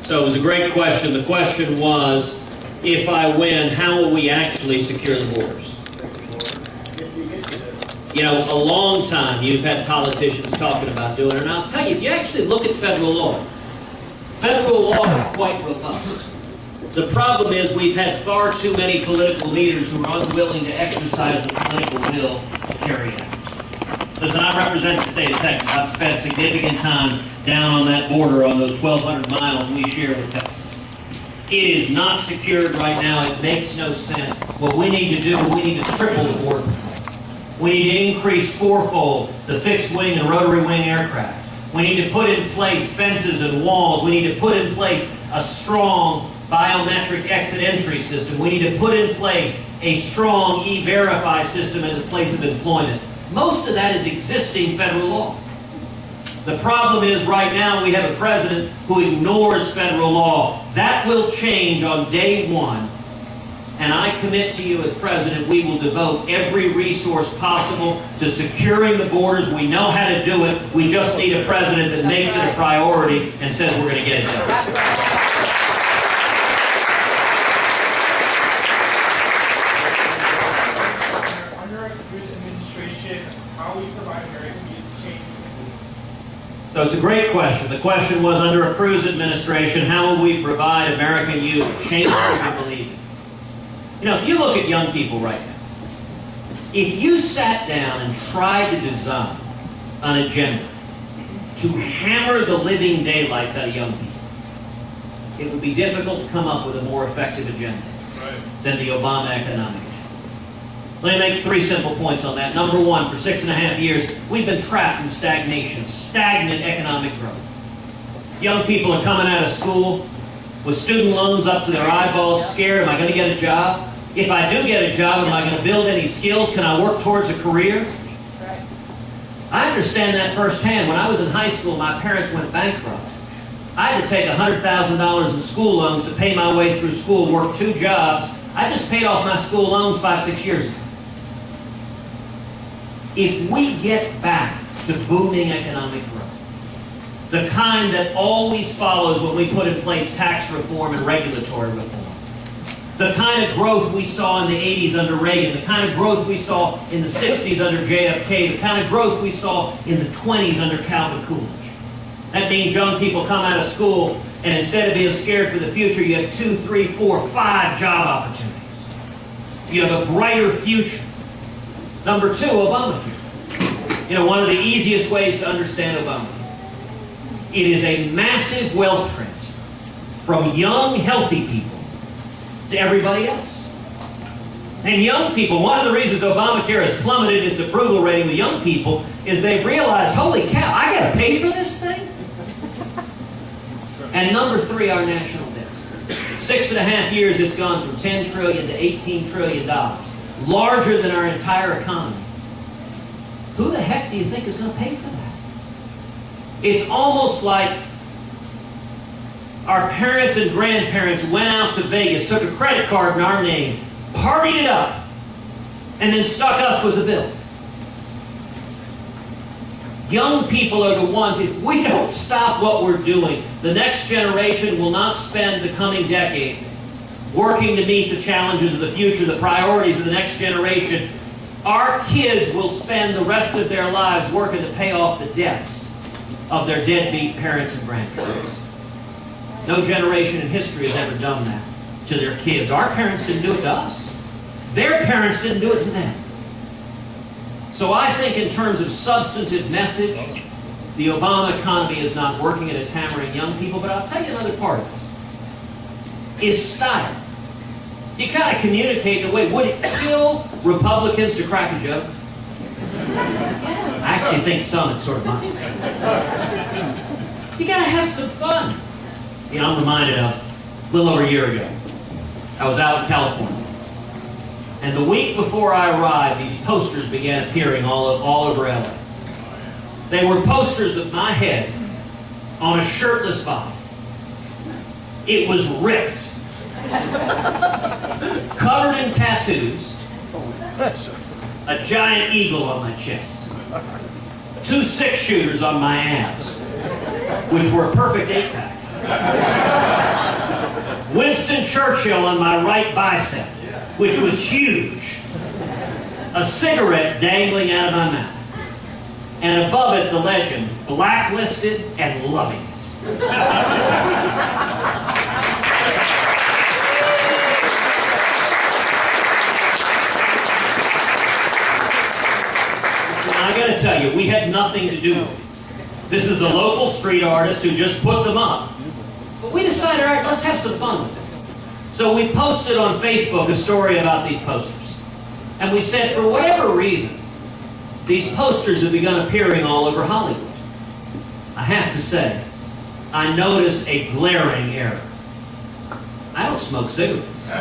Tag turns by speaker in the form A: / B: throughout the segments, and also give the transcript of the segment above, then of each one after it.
A: So it was a great question. The question was, if I win, how will we actually secure the borders? You know, a long time you've had politicians talking about doing it, and I'll tell you, if you actually look at federal law is quite robust. The problem is we've had far too many political leaders who are unwilling to exercise the political will to carry it out. Listen, I represent the state of Texas. I've spent significant time down on that border on those 1,200 miles we share with Texas. It is not secured right now. It makes no sense. What we need to do, we need to triple the border patrol. We need to increase fourfold the fixed wing and rotary wing aircraft. We need to put in place fences and walls. We need to put in place a strong biometric exit entry system. We need to put in place a strong E-Verify system as a place of employment. Most of that is existing federal law. The problem is right now we have a president who ignores federal law. That will change on day one. And I commit to you as president, we will devote every resource possible to securing the borders. We know how to do it. We just need a president that makes it a priority and says we're going to get it done.
B: Under our Cruz administration, how we provide American youth change?
A: So it's a great question. The question was, under a Cruz administration, how will we provide American youth change their belief? You know, if you look at young people right now, if you sat down and tried to design an agenda to hammer the living daylights out of young people, it would be difficult to come up with a more effective agenda than the Obama economic agenda. Let me make 3 simple points on that. Number one, for 6.5 years, we've been trapped in stagnation, stagnant economic growth. Young people are coming out of school with student loans up to their eyeballs, scared, am I going to get a job? If I do get a job, am I going to build any skills? Can I work towards a career? I understand that firsthand. When I was in high school, my parents went bankrupt. I had to take $100,000 in school loans to pay my way through school, work 2 jobs. I just paid off my school loans 5-6 years ago. If we get back to booming economic growth, the kind that always follows when we put in place tax reform and regulatory reform, the kind of growth we saw in the 80s under Reagan, the kind of growth we saw in the 60s under JFK, the kind of growth we saw in the 20s under Calvin Coolidge. That means young people come out of school and instead of being scared for the future, you have 2, 3, 4, 5 job opportunities. You have a brighter future. Number 2, Obamacare. You know, one of the easiest ways to understand Obamacare. It is a massive wealth transfer from young, healthy people to everybody else. And young people, one of the reasons Obamacare has plummeted its approval rating with young people is they've realized, holy cow, I got to pay for this thing? And number 3, our national debt. 6.5 years, it's gone from $10 trillion to $18 trillion. Larger than our entire economy. Who the heck do you think is going to pay for that? It's almost like our parents and grandparents went out to Vegas, took a credit card in our name, partied it up, and then stuck us with the bill. Young people are the ones, if we don't stop what we're doing, the next generation will not spend the coming decades working to meet the challenges of the future, the priorities of the next generation. Our kids will spend the rest of their lives working to pay off the debts of their deadbeat parents and grandparents. No generation in history has ever done that to their kids. Our parents didn't do it to us. Their parents didn't do it to them. So I think in terms of substantive message, the Obama economy is not working and it's hammering young people. But I'll tell you another part of it is style. You kind of communicate in a way. Would it kill Republicans to crack a joke? I actually think some it sort of might. You got to have some fun. You know, I'm reminded of a little over a year ago. I was out in California. And the week before I arrived, these posters began appearing all over LA. They were posters of my head on a shirtless body. It was ripped. Covered in tattoos. a giant eagle on my chest, 2 6-shooters on my abs, which were a perfect 8-pack, Winston Churchill on my right bicep, which was huge, a cigarette dangling out of my mouth, and above it the legend, blacklisted and loving it. I got to tell you, we had nothing to do with this. This is a local street artist who just put them up. But we decided, all right, let's have some fun with it. So we posted on Facebook a story about these posters. And we said, for whatever reason, these posters have begun appearing all over Hollywood. I have to say, I noticed a glaring error. I don't smoke cigarettes.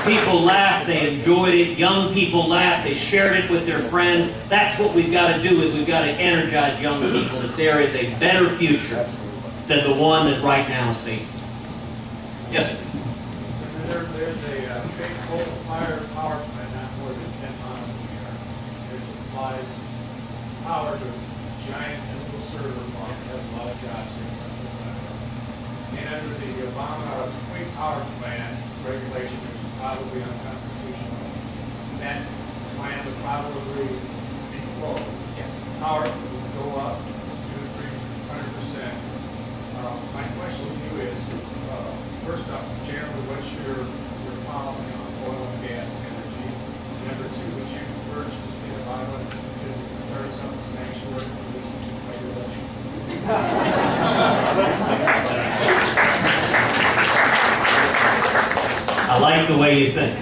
A: People laughed, they enjoyed it, young people laughed, they shared it with their friends. That's what we've got to do, is we've got to energize young people that there is a better future than the one that right now is facing. Yes, sir.
B: There's a big coal-fired power plant not more than 10 miles from here. It supplies power to a giant chemical server farm that has a lot of jobs here. And under the Obama Clean Power Plan regulation, which is probably unconstitutional, that plan would probably be closed. Power would go up 200% to 300%. My question to you is, first up, generally, what's your policy on oil and gas energy? Number 2, would you urge the state of Iowa to start some sanctuary for this regulation?
A: I like the way you think.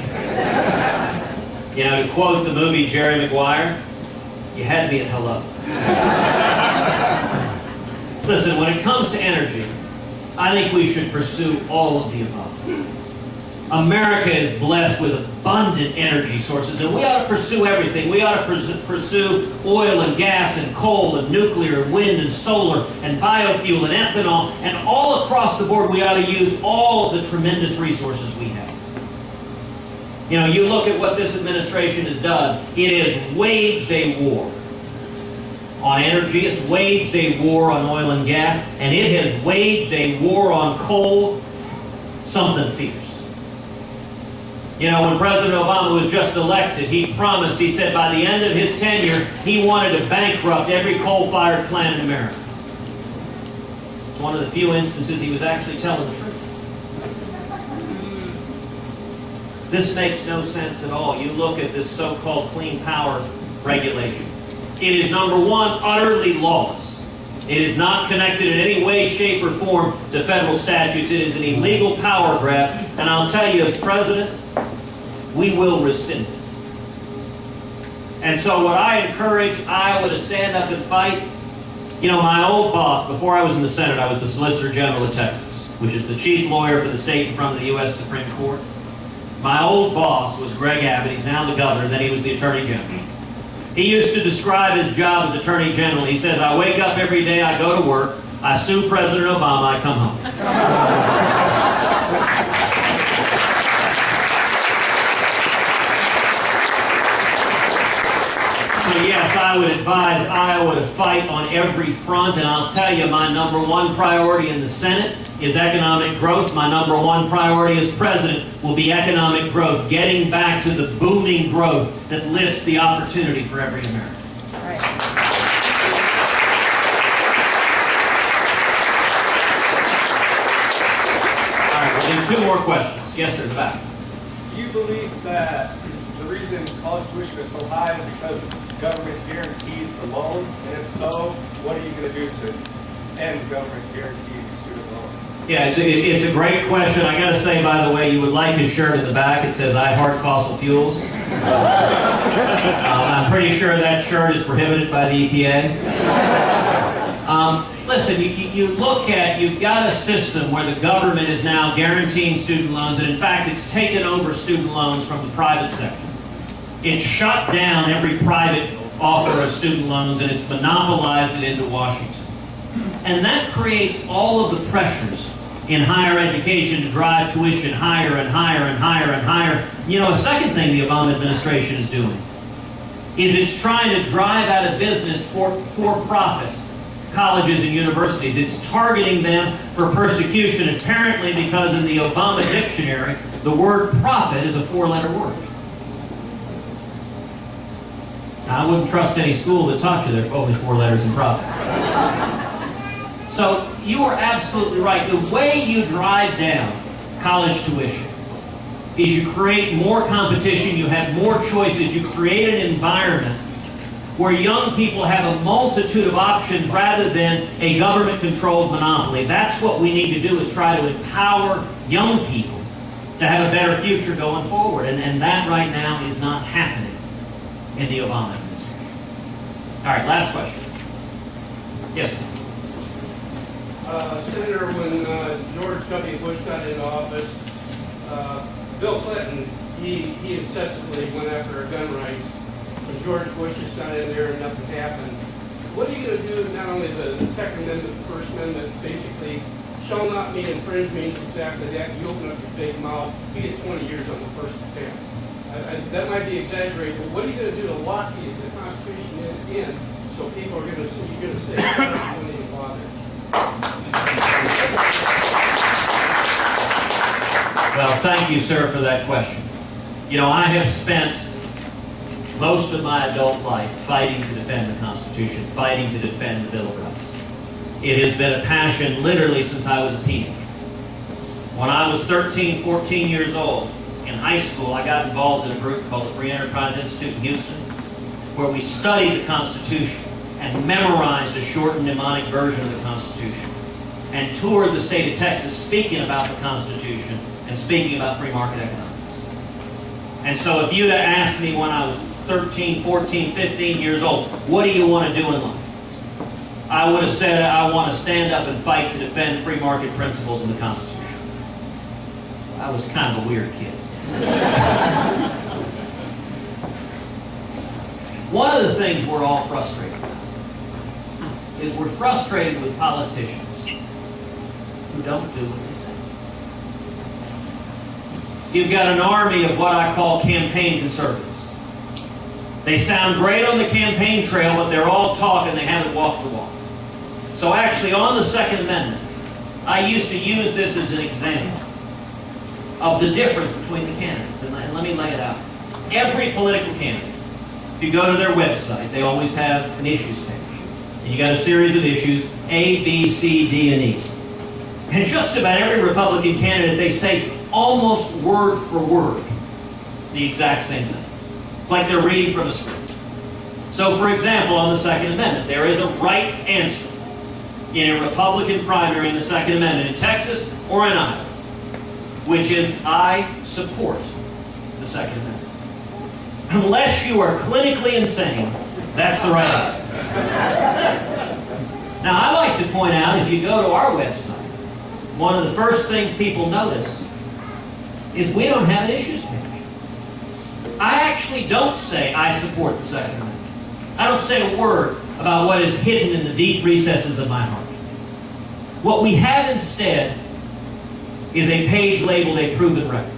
A: You know, to quote the movie Jerry Maguire, you had me at hello. Listen, when it comes to energy, I think we should pursue all of the above. America is blessed with abundant energy sources, and we ought to pursue everything. We ought to pursue oil and gas and coal and nuclear and wind and solar and biofuel and ethanol, and all across the board we ought to use all of the tremendous resources we have. You know, you look at what this administration has done. It has waged a war on energy, it's waged a war on oil and gas, and it has waged a war on coal, something fierce. You know, when President Obama was just elected, he promised, he said by the end of his tenure, he wanted to bankrupt every coal-fired plant in America. It's one of the few instances he was actually telling the truth. This makes no sense at all. You look at this so-called clean power regulation. It is, number one, utterly lawless. It is not connected in any way, shape, or form to federal statutes. It is an illegal power grab. And I'll tell you, as president, we will rescind it. And so what I encourage Iowa to stand up and fight, you know, my old boss, before I was in the Senate, I was the Solicitor General of Texas, which is the chief lawyer for the state in front of the U.S. Supreme Court. My old boss was Greg Abbott. He's now the governor, then he was the Attorney General. He used to describe his job as Attorney General. He says, I wake up every day, I go to work, I sue President Obama, I come home. So yes, I would advise Iowa to fight on every front, and I'll tell you, my number one priority in the Senate is economic growth. My number one priority as president will be economic growth, getting back to the booming growth that lifts the opportunity for every American.
C: All right.
A: All right, we'll do 2 more questions. Yes, sir, in the back.
D: Do you believe that the reason college tuition is so high is because government guarantees the loans? And if so, what are you going to do to end government guaranteed student loans?
A: Yeah, it's a great question. I got to say, by the way, you would like his shirt in the back. It says, I heart fossil fuels. I'm pretty sure that shirt is prohibited by the EPA. Listen, you look at, you've got a system where the government is now guaranteeing student loans, and in fact, it's taken over student loans from the private sector. It's shut down every private offer of student loans, and it's monopolized it into Washington. And that creates all of the pressures in higher education to drive tuition higher and higher and higher and higher. You know, a second thing the Obama administration is doing is it's trying to drive out of business for-profit colleges and universities. It's targeting them for persecution, apparently because in the Obama dictionary, the word profit is a 4-letter word. Now, I wouldn't trust any school that taught you there's only 4 letters in profit. So you are absolutely right. The way you drive down college tuition is you create more competition, you have more choices, you create an environment where young people have a multitude of options rather than a government-controlled monopoly. That's what we need to do, is try to empower young people to have a better future going forward. And that right now is not happening in the Obama administration. All right, last question. Yes, sir.
C: Senator, when George W. Bush got into office, Bill Clinton, he incessantly went after our gun rights. When George Bush just got in there and nothing happened. What are you going to do, not only the Second Amendment, the First Amendment, basically, shall not mean infringe means exactly that. You open up your big mouth, you get 20 years on the first offense. That might be exaggerated, but what are you going to do to lock the Constitution in so people are going to say, you're going to say, when they bother?
A: Well, thank you, sir, for that question. You know, I have spent most of my adult life fighting to defend the Constitution, fighting to defend the Bill of Rights. It has been a passion literally since I was a teenager. When I was 13, 14 years old, in high school, I got involved in a group called the Free Enterprise Institute in Houston, where we studied the Constitution and memorized a shortened mnemonic version of the Constitution, and toured the state of Texas speaking about the Constitution and speaking about free market economics. And so if you'd have asked me when I was 13, 14, 15 years old, what do you want to do in life? I would have said, I want to stand up and fight to defend free market principles in the Constitution. I was kind of a weird kid. One of the things we're all frustrated about is we're frustrated with politicians who don't do what they say. You've got an army of what I call campaign conservatives. They sound great on the campaign trail, but they're all talk and they haven't walked the walk. So actually, on the Second Amendment, I used to use this as an example of the difference between the candidates. And let me lay it out. Every political candidate, if you go to their website, they always have an issues page. And you got a series of issues, A, B, C, D, and E. And just about every Republican candidate, they say almost word for word the exact same thing. It's like they're reading from a script. So, for example, on the Second Amendment, there is a right answer in a Republican primary in the Second Amendment in Texas or in Iowa, which is, I support the Second Amendment. Unless you are clinically insane, that's the right answer. Now, I like to point out, if you go to our website, one of the first things people notice is we don't have an issues page. I actually don't say I support the Second Amendment. I don't say a word about what is hidden in the deep recesses of my heart. What we have instead is a page labeled a proven record.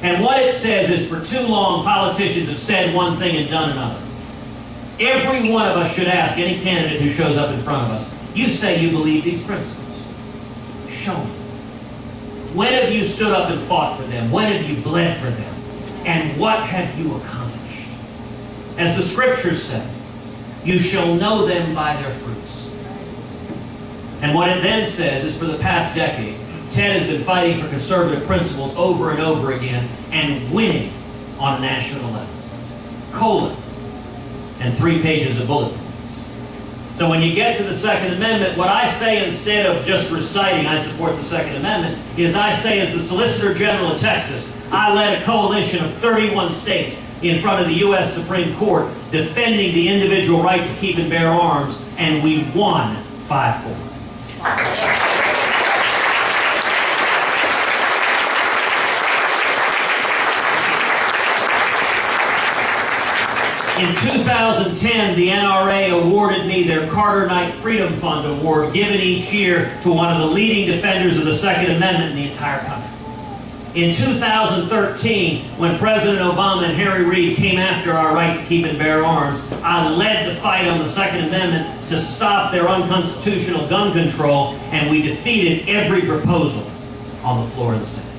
A: And what it says is, for too long, politicians have said one thing and done another. Every one of us should ask any candidate who shows up in front of us, you say you believe these principles. Show me. When have you stood up and fought for them? When have you bled for them? And what have you accomplished? As the Scriptures say, you shall know them by their fruits. And what it then says is, for the past decade, Ted has been fighting for conservative principles over and over again and winning on a national level. Colon. And 3 pages of bullet points. So when you get to the Second Amendment, what I say instead of just reciting I support the Second Amendment is I say, as the Solicitor General of Texas, I led a coalition of 31 states in front of the U.S. Supreme Court defending the individual right to keep and bear arms, and we won 5-4. In 2010, the NRA awarded me their Carter Knight Freedom Fund Award, given each year to one of the leading defenders of the Second Amendment in the entire country. In 2013, when President Obama and Harry Reid came after our right to keep and bear arms, I led the fight on the Second Amendment to stop their unconstitutional gun control, and we defeated every proposal on the floor of the Senate.